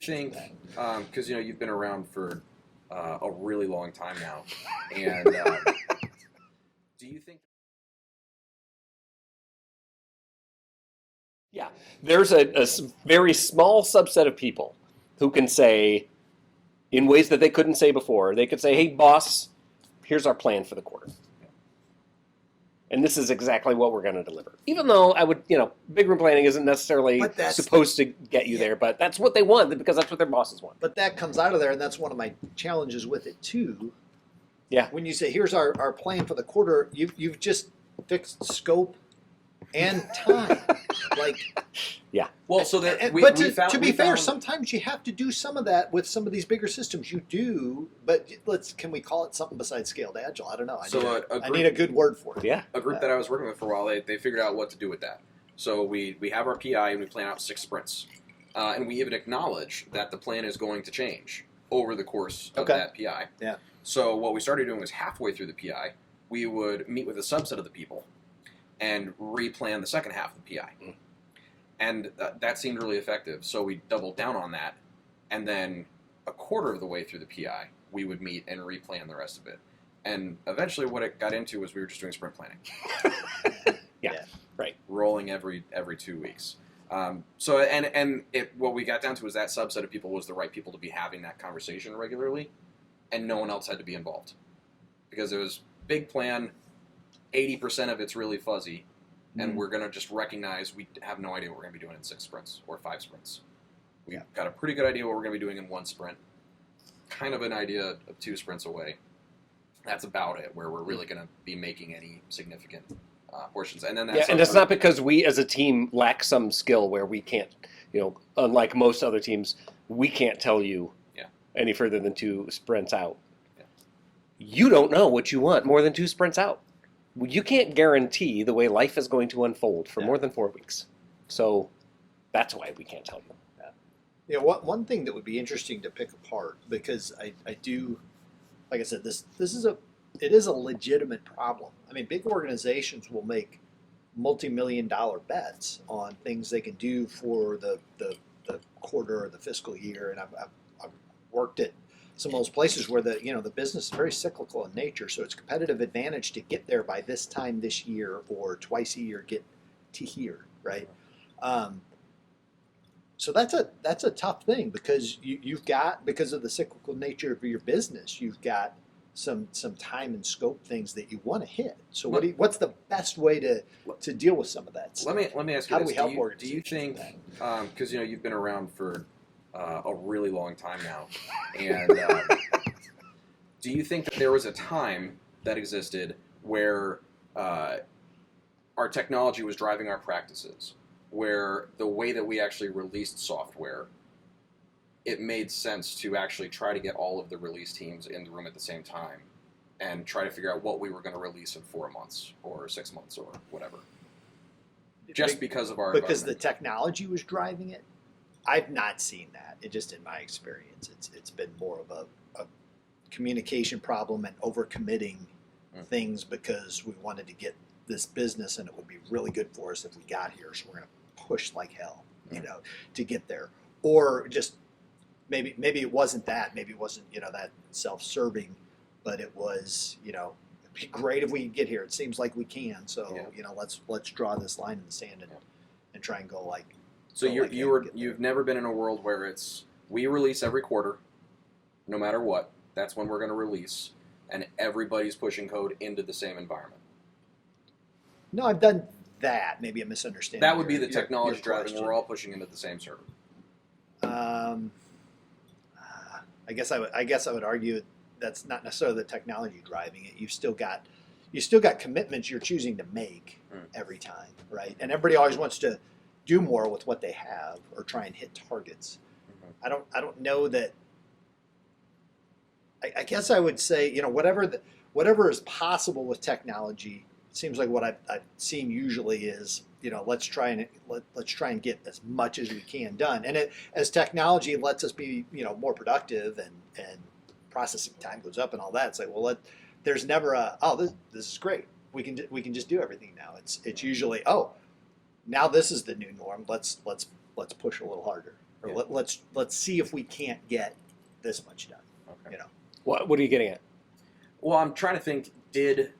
Think because you've been around for a really long time now, and do you think? Yeah, there's a very small subset of people who can say, in ways that they couldn't say before, they could say, hey, boss, here's our plan for the quarter. And this is exactly what we're going to deliver. Even though big room planning isn't necessarily supposed to get you there, but that's what they want because that's what their bosses want. But that comes out of there, and that's one of my challenges with it too. Yeah. When you say, here's our plan for the quarter, you've just fixed scope and time. Yeah. Well, so that to be fair, sometimes you have to do some of that with some of these bigger systems. You do, but can we call it something besides scaled agile? I don't know. I need a good word for it. Yeah. A group that I was working with for a while, they figured out what to do with that. So we have our PI and we plan out 6 sprints, and we even acknowledge that the plan is going to change over the course of that PI. Yeah. So what we started doing was halfway through the PI, we would meet with a subset of the people and replan the second half of the PI. And that seemed really effective, so we doubled down on that. And then a quarter of the way through the PI, we would meet and replan the rest of it. And eventually what it got into was we were just doing sprint planning. Yeah, right. Rolling every 2 weeks. What we got down to was that subset of people was the right people to be having that conversation regularly, and no one else had to be involved. Because it was big plan, 80% of it's really fuzzy, and we're going to just recognize we have no idea what we're going to be doing in 6 sprints or 5 sprints. We've got a pretty good idea what we're going to be doing in 1 sprint, kind of an idea of 2 sprints away. That's about it, where we're really going to be making any significant portions. And then and it's not because we as a team lack some skill where we can't, unlike most other teams, we can't tell you any further than 2 sprints out. Yeah. You don't know what you want more than 2 sprints out. You can't guarantee the way life is going to unfold for more than 4 weeks. So that's why we can't tell you. Yeah, one thing that would be interesting to pick apart, because I do, like I said, it is a legitimate problem. I mean, big organizations will make multi-million-dollar bets on things they can do for the quarter or the fiscal year, and I've worked at some of those places where the business is very cyclical in nature, so it's competitive advantage to get there by this time this year or twice a year get to here, right? So that's a tough thing because you've got, because of the cyclical nature of your business, you've got some time and scope things that you want to hit. So what's the best way to deal with some of that stuff? Let me ask you How this. do we help do you think, because you've been around for a really long time now, and do you think that there was a time that existed where our technology was driving our practices, where the way that we actually released software, it made sense to actually try to get all of the release teams in the room at the same time and try to figure out what we were going to release in 4 months or 6 months or whatever, just because of our because the technology was driving it? I've not seen that. It just, in my experience, it's been more of a communication problem and overcommitting things because we wanted to get this business and it would be really good for us if we got here. So we're going to push like hell, to get there. Or just maybe it wasn't that. Maybe it wasn't that self-serving, but it was it'd be great if we could get here. It seems like we can. So let's draw this line in the sand and try and go like. So you've never been in a world where it's we release every quarter, no matter what. That's when we're going to release, and everybody's pushing code into the same environment. No, I've done that. Maybe a misunderstanding. That would be the technology driving. We're all pushing into the same server. I guess I would argue that's not necessarily the technology driving it. You've still got commitments you're choosing to make every time, right? And everybody always wants to do more with what they have or try and hit targets. I don't know that. I guess I would say whatever is possible with technology. It seems like what I've seen usually is let's try and get as much as we can done. And as technology lets us be more productive and processing time goes up and all that. It's like there's never this is great. We can just do everything now. It's usually now this is the new norm. Let's push a little harder. or Yeah. let's see if we can't get this much done. Okay. You know, What are you getting at? Well, I'm trying to think. Did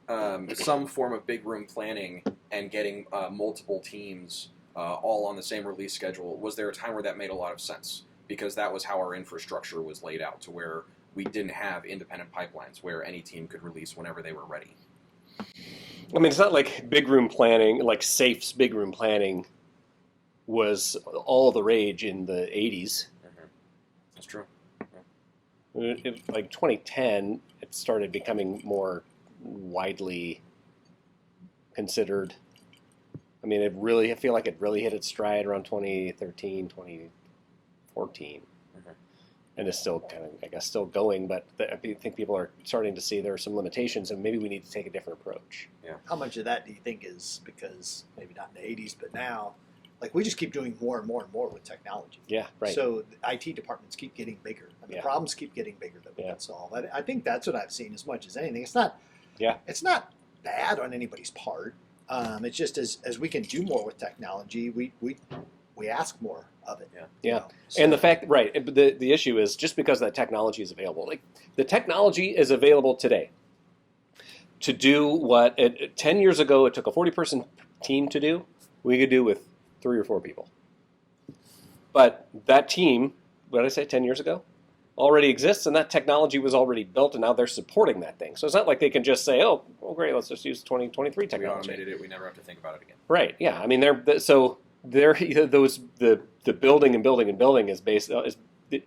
some form of big room planning and getting multiple teams all on the same release schedule, was there a time where that made a lot of sense? Because that was how our infrastructure was laid out, to where we didn't have independent pipelines where any team could release whenever they were ready. I mean, it's not like big room planning, like SAFE's big room planning was all the rage in the 80s. Mm-hmm. That's true. Like 2010, it started becoming more widely considered. I mean, I feel like it really hit its stride around 2013, 2014. Mhm. And it's still kind of, I guess, still going, but I think people are starting to see there are some limitations and maybe we need to take a different approach. how much of that do you think is because maybe not in the '80s, but now, like we just keep doing more and more and more with technology. Yeah, right. So the IT departments keep getting bigger, and the Yeah. problems keep getting bigger that we Yeah. can solve. I think that's what I've seen as much as anything. It's not bad on anybody's part. It's just as we can do more with technology, we ask more of it. Yeah. Yeah. know? So- And the fact, right, but the issue is just because that technology is available, like the technology is available today to do what 10 years ago it took a 40-person team to do, we could do with 3 or 4 people. But that team, what did I say, 10 years ago, already exists, and that technology was already built, and now they're supporting that thing. So it's not like they can just say, oh, well, great, let's just use 2023 We technology. automated it. We never have to think about it again. Right. Yeah. I mean, the building and building and building is based is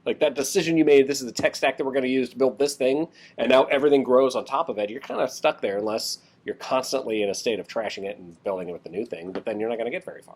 like that decision you made. This is the tech stack that we're going to use to build this thing, and now everything grows on top of it. You're kind of stuck there unless you're constantly in a state of trashing it and building it with the new thing. But then you're not going to get very far.